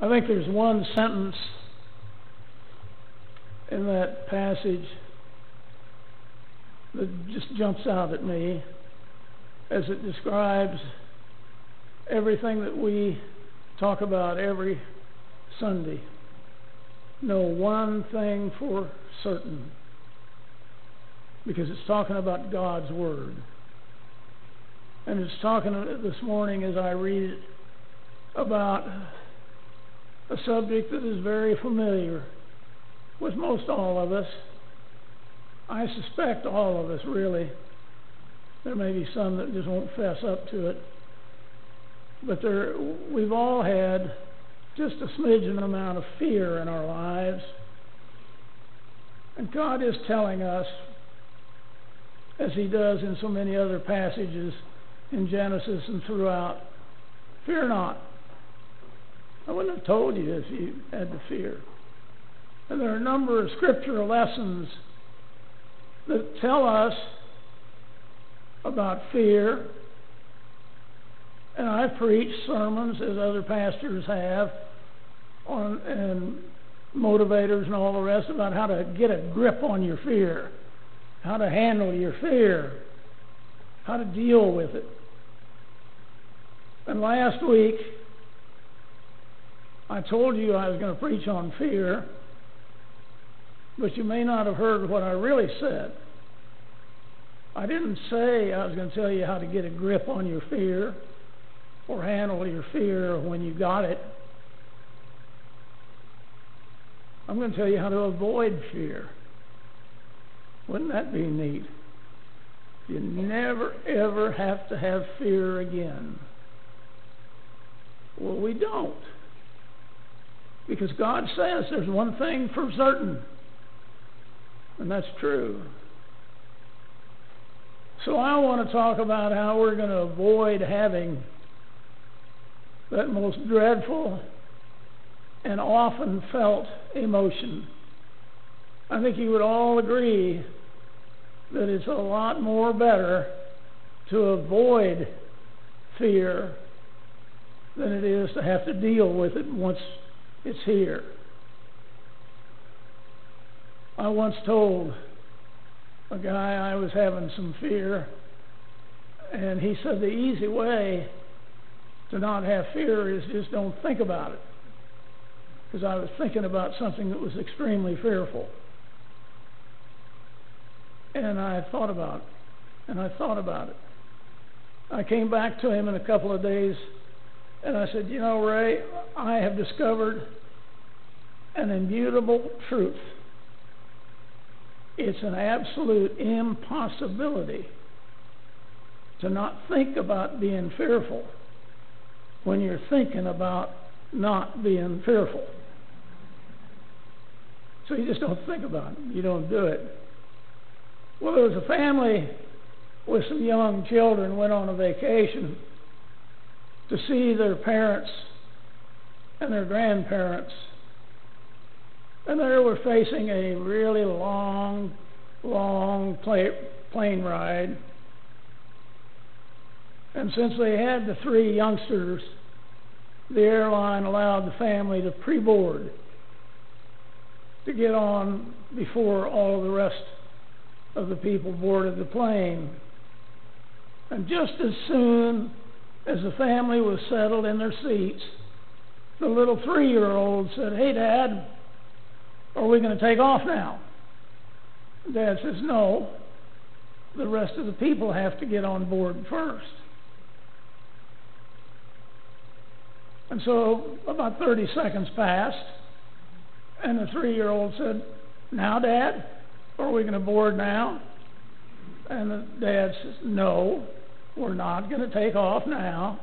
I think there's one sentence in that passage that just jumps out at me as it describes everything that we talk about every Sunday. Know one thing for certain, because it's talking about God's Word. And it's talking this morning, as I read it, about a subject that is very familiar with most all of us. I suspect all of us, really. There may be some that just won't fess up to it. But we've all had just a smidgen amount of fear in our lives. And God is telling us, as He does in so many other passages in Genesis and throughout, fear not. I wouldn't have told you if you had the fear. And there are a number of scriptural lessons that tell us about fear. And I've preached sermons, as other pastors have, and motivators and all the rest, about how to get a grip on your fear, how to handle your fear, how to deal with it. And last week, I told you I was going to preach on fear, but you may not have heard what I really said. I didn't say I was going to tell you how to get a grip on your fear or handle your fear when you got it. I'm going to tell you how to avoid fear. Wouldn't that be neat? You never, ever have to have fear again. Well, we don't. Because God says there's one thing for certain, and that's true. So I want to talk about how we're going to avoid having that most dreadful and often felt emotion. I think you would all agree that it's a lot more better to avoid fear than it is to have to deal with it once it's here. I once told a guy I was having some fear, and he said the easy way to not have fear is just don't think about it. Because I was thinking about something that was extremely fearful. And I thought about it, and I thought about it. I came back to him in a couple of days, and I said, you know, Ray, I have discovered an immutable truth. It's an absolute impossibility to not think about being fearful when you're thinking about not being fearful. So you just don't think about it. You don't do it. Well, there was a family with some young children went on a vacation to see their parents and their grandparents. And they were facing a really long plane ride. And since they had the three youngsters, the airline allowed the family to pre-board to get on before all of the rest of the people boarded the plane. And just as soon as the family was settled in their seats, the little 3-year-old said, "Hey, Dad, are we going to take off now?" Dad says, "No, the rest of the people have to get on board first." And so about 30 seconds passed, and the 3-year-old said, "Now, Dad, are we going to board now?" And the dad says, "No, we're not going to take off now.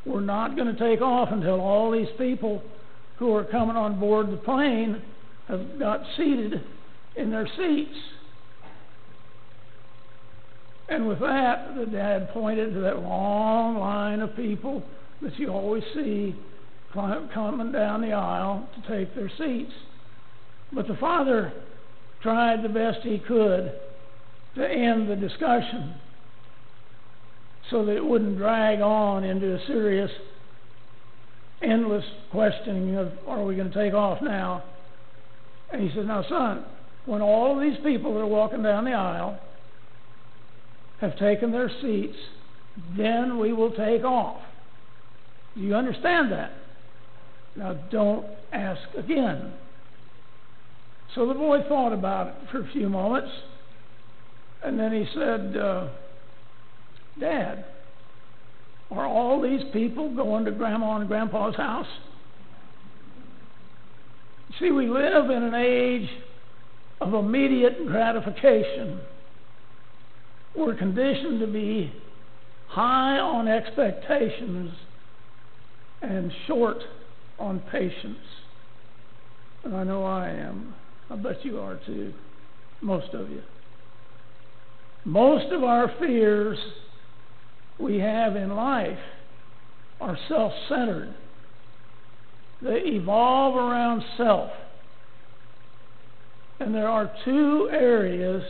We're not going to take off until all these people who are coming on board the plane have got seated in their seats." And with that, the dad pointed to that long line of people that you always see coming down the aisle to take their seats. But the father tried the best he could to end the discussion so that it wouldn't drag on into a serious endless questioning of, are we going to take off now? And he says, now son, when all of these people that are walking down the aisle have taken their seats, then we will take off. Do you understand that? Now don't ask again. So the boy thought about it for a few moments, and then he said, Dad, are all these people going to Grandma and Grandpa's house? See, we live in an age of immediate gratification. We're conditioned to be high on expectations and short on patience. And I know I am. I bet you are too. Most of you. Most of our fears we have in life are self-centered. They evolve around self. And there are two areas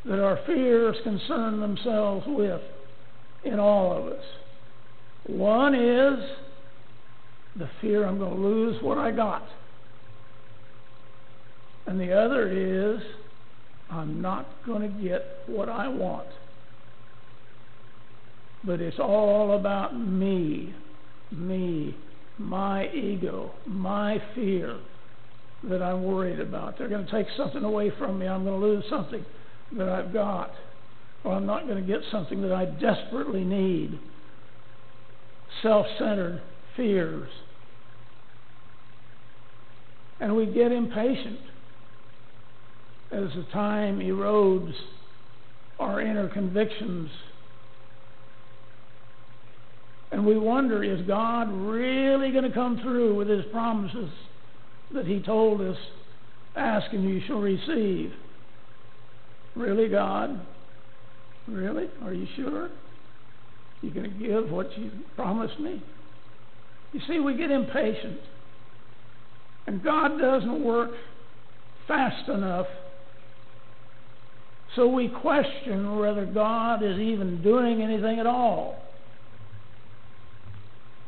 that our fears concern themselves with in all of us. One is the fear I'm going to lose what I got. And the other is I'm not going to get what I want. But it's all about me, my ego, my fear that I'm worried about. They're going to take something away from me. I'm going to lose something that I've got. Or I'm not going to get something that I desperately need. Self-centered fears. And we get impatient as the time erodes our inner convictions. And we wonder, is God really going to come through with His promises that He told us, ask and you shall receive? Really, God? Really? Are you sure? You going to give what you promised me? You see, we get impatient. And God doesn't work fast enough. So we question whether God is even doing anything at all.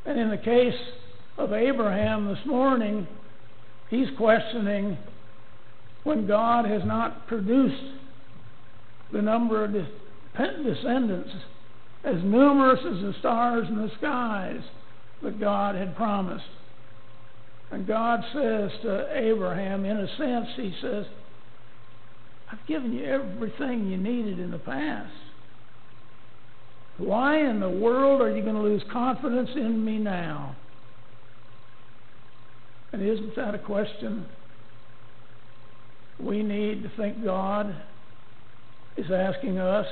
And in the case of Abraham this morning, he's questioning when God has not produced the number of descendants as numerous as the stars in the skies that God had promised. And God says to Abraham, in a sense, He says, I've given you everything you needed in the past. Why in the world are you going to lose confidence in me now? And isn't that a question we need to think God is asking us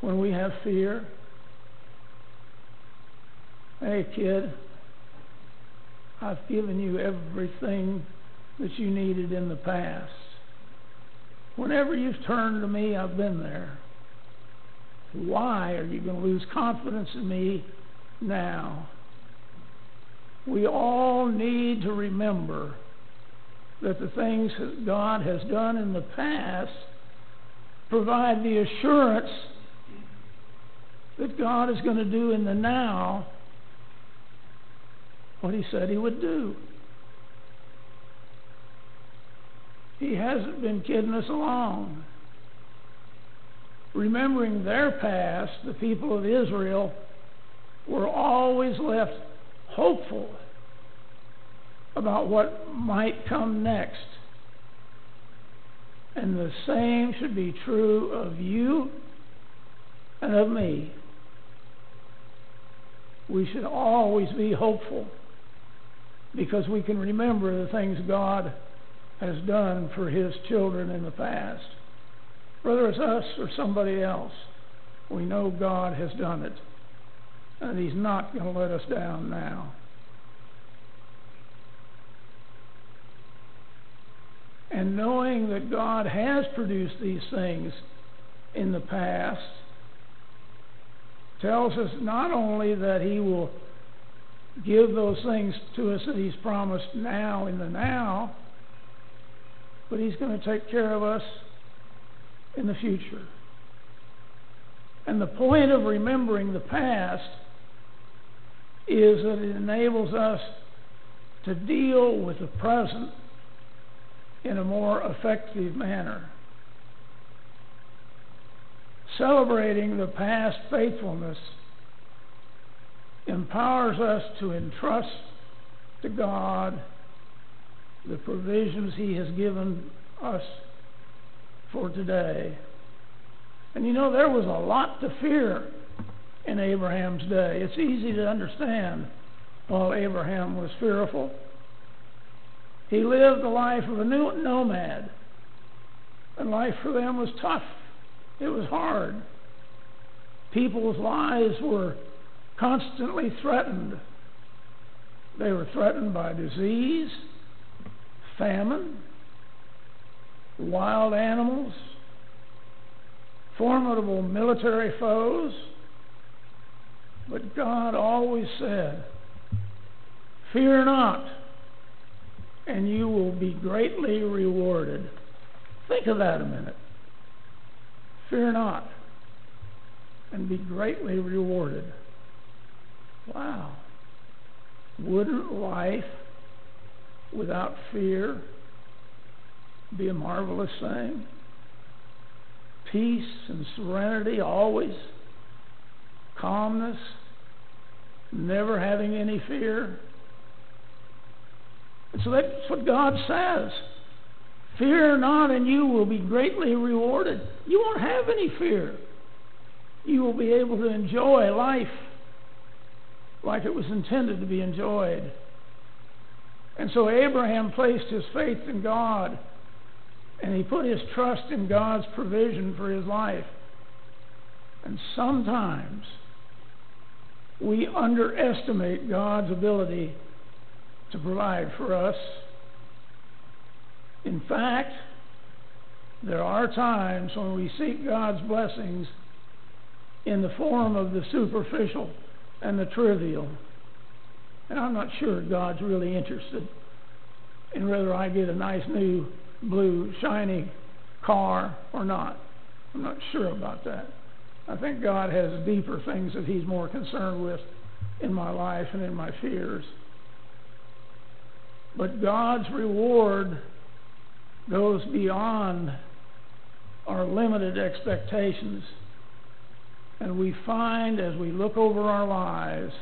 when we have fear? Hey, kid, I've given you everything that you needed in the past. Whenever you've turned to me, I've been there. Why are you going to lose confidence in me now? We all need to remember that the things that God has done in the past provide the assurance that God is going to do in the now what He said He would do. He hasn't been kidding us along. Remembering their past, the people of Israel were always left hopeful about what might come next. And the same should be true of you and of me. We should always be hopeful because we can remember the things God has done for His children in the past. Whether it's us or somebody else, we know God has done it. And He's not going to let us down now. And knowing that God has produced these things in the past tells us not only that He will give those things to us that He's promised now in the now, but He's going to take care of us in the future. And the point of remembering the past is that it enables us to deal with the present in a more effective manner. Celebrating the past faithfulness empowers us to entrust to God the provisions He has given us for today. And you know, there was a lot to fear in Abraham's day. It's easy to understand while Abraham was fearful. He lived the life of a nomad, and life for them was tough. It was hard. People's lives were constantly threatened. They were threatened by disease, famine, wild animals, formidable military foes. But God always said, "Fear not, and you will be greatly rewarded." Think of that a minute. Fear not, and be greatly rewarded. Wow. Wouldn't life without fear be a marvelous thing? Peace and serenity always, calmness, never having any fear. And so that's what God says. Fear not, and you will be greatly rewarded. You won't have any fear. You will be able to enjoy life like it was intended to be enjoyed. And so Abraham placed his faith in God, and he put his trust in God's provision for his life. And sometimes we underestimate God's ability to provide for us. In fact, there are times when we seek God's blessings in the form of the superficial and the trivial. And I'm not sure God's really interested in whether I get a nice new blue shiny car or not. I'm not sure about that. I think God has deeper things that He's more concerned with in my life and in my fears. But God's reward goes beyond our limited expectations. And we find as we look over our lives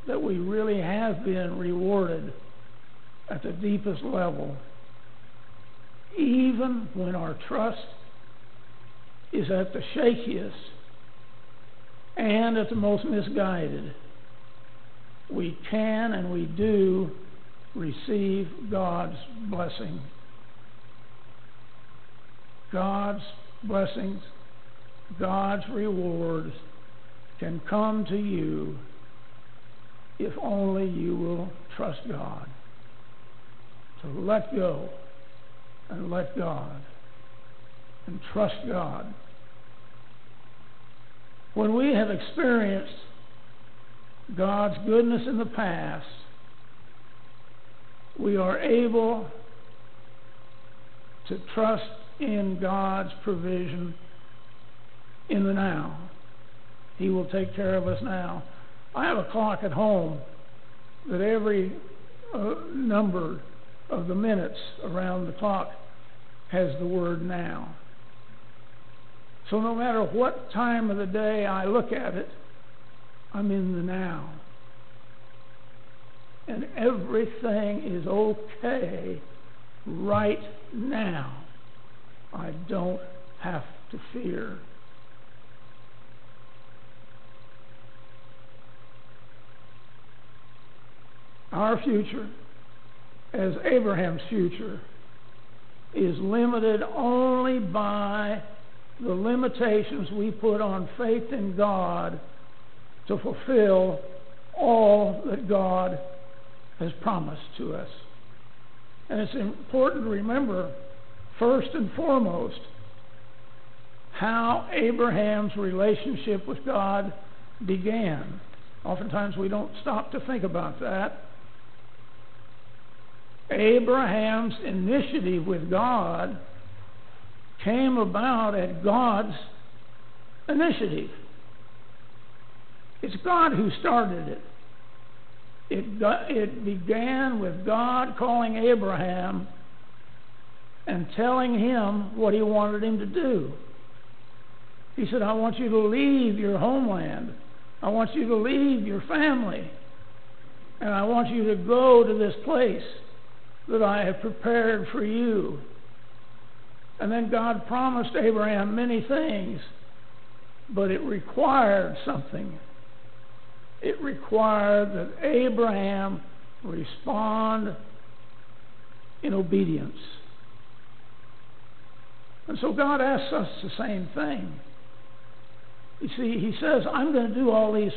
that we really have been rewarded at the deepest level, even when our trust is at the shakiest and at the most misguided. We can and we do receive God's blessing. God's blessings, God's rewards can come to you if only you will trust God. So let go and let God and trust God. When we have experienced God's goodness in the past, we are able to trust in God's provision in the now. He will take care of us now. I have a clock at home that every number of the minutes around the clock has the word now. So no matter what time of the day I look at it, I'm in the now. And everything is okay right now. I don't have to fear. Our future, as Abraham's future, is limited only by the limitations we put on faith in God to fulfill all that God has promised to us. And it's important to remember, first and foremost, how Abraham's relationship with God began. Oftentimes we don't stop to think about that. Abraham's initiative with God came about at God's initiative. It's God who started it. It began with God calling Abraham and telling him what he wanted him to do. He said, I want you to leave your homeland. I want you to leave your family. And I want you to go to this place that I have prepared for you. And then God promised Abraham many things, but it required something. It required that Abraham respond in obedience. And so God asks us the same thing. You see, he says, I'm going to do all these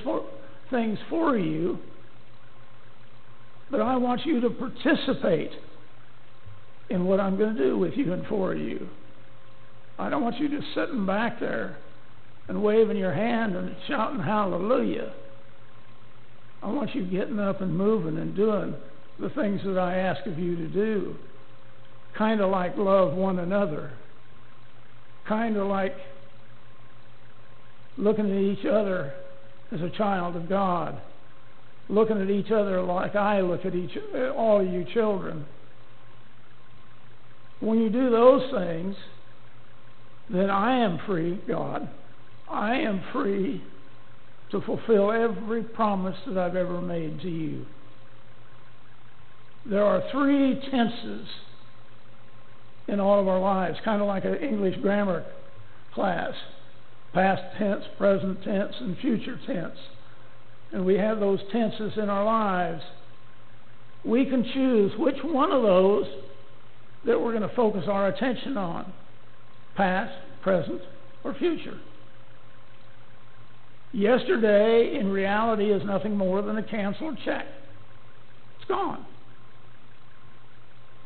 things for you, but I want you to participate in what I'm going to do with you and for you. I don't want you just sitting back there and waving your hand and shouting hallelujah. I want you getting up and moving and doing the things that I ask of you to do. Kind of like love one another. Kind of like looking at each other as a child of God. Looking at each other like I look at all you children. When you do those things, then I am free, God. I am free to fulfill every promise that I've ever made to you. There are 3 tenses in all of our lives, kind of like an English grammar class. Past tense, present tense, and future tense. And we have those tenses in our lives. We can choose which one of those that we're going to focus our attention on. Past, present, or future. Yesterday, in reality, is nothing more than a canceled check. It's gone.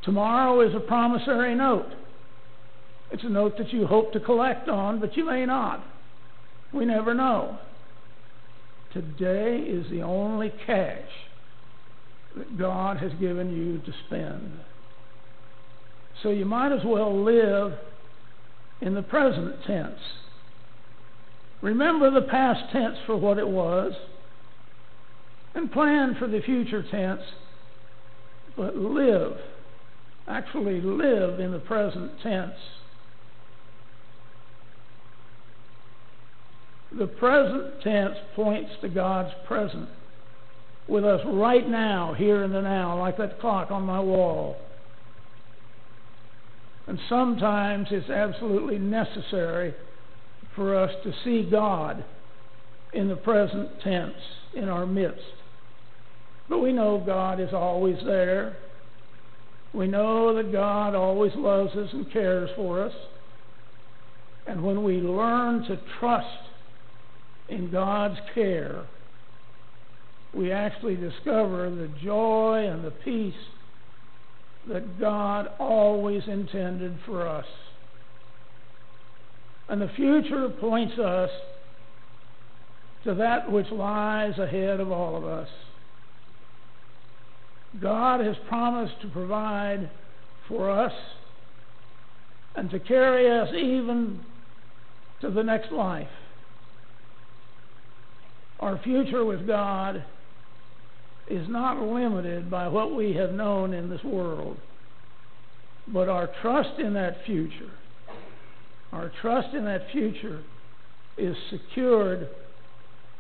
Tomorrow is a promissory note. It's a note that you hope to collect on, but you may not. We never know. Today is the only cash that God has given you to spend. So you might as well live in the present tense. Remember the past tense for what it was, and plan for the future tense, but actually live in the present tense. The present tense points to God's present with us right now, here and the now, like that clock on my wall. And sometimes it's absolutely necessary for us to see God in the present tense in our midst. But we know God is always there. We know that God always loves us and cares for us. And when we learn to trust in God's care, we actually discover the joy and the peace that God always intended for us. And the future points us to that which lies ahead of all of us. God has promised to provide for us and to carry us even to the next life. Our future with God is not limited by what we have known in this world, but our trust in that future, is secured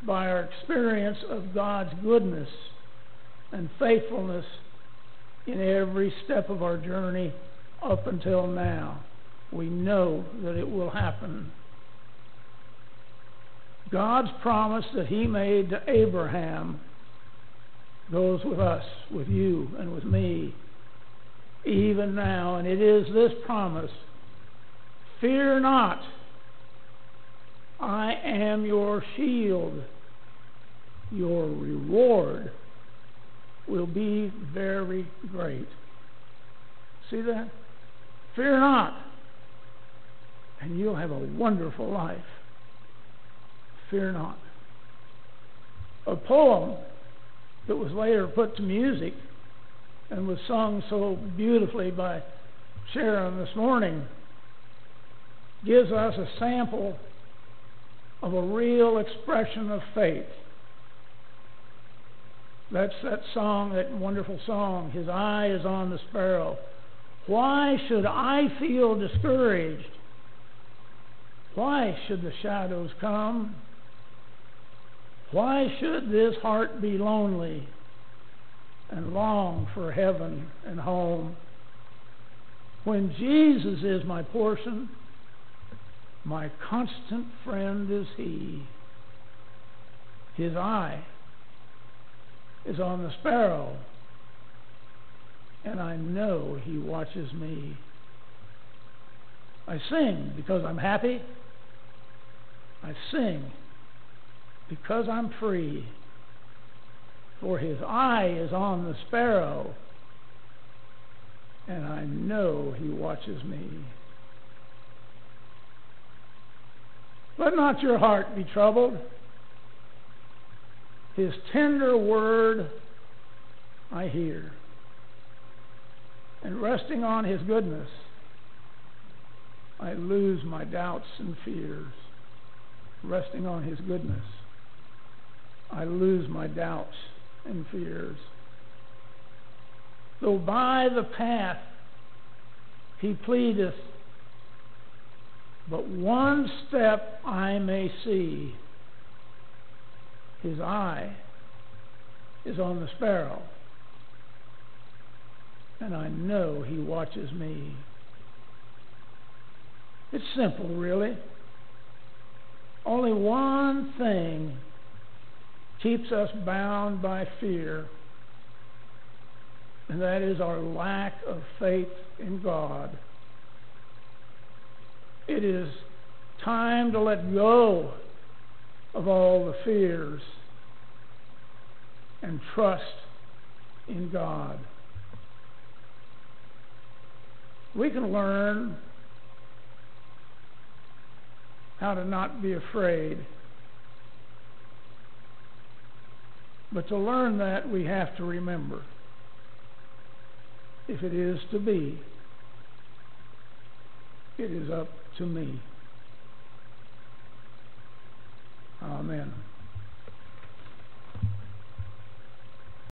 by our experience of God's goodness and faithfulness in every step of our journey up until now. We know that it will happen. God's promise that He made to Abraham goes with us, with you, and with me, even now. And it is this promise: fear not, I am your shield. Your reward will be very great. See that? Fear not, and you'll have a wonderful life. Fear not. A poem that was later put to music and was sung so beautifully by Sharon this morning gives us a sample of a real expression of faith. That's that song, that wonderful song, His eye is on the sparrow. Why should I feel discouraged? Why should the shadows come? Why should this heart be lonely and long for heaven and home? When Jesus is my portion, my constant friend is He. His eye is on the sparrow, and I know He watches me. I sing because I'm happy. I sing because I'm free. For His eye is on the sparrow, and I know He watches me. Let not your heart be troubled. His tender word I hear, and resting on His goodness, I lose my doubts and fears. Resting on His goodness, I lose my doubts and fears. Though by the path He pleadeth, but one step I may see, His eye is on the sparrow, and I know He watches me. It's simple, really. Only one thing keeps us bound by fear, and that is our lack of faith in God. It is time to let go of all the fears and trust in God. We can learn how to not be afraid. But to learn that, we have to remember, if it is to be, it is up to me. Amen.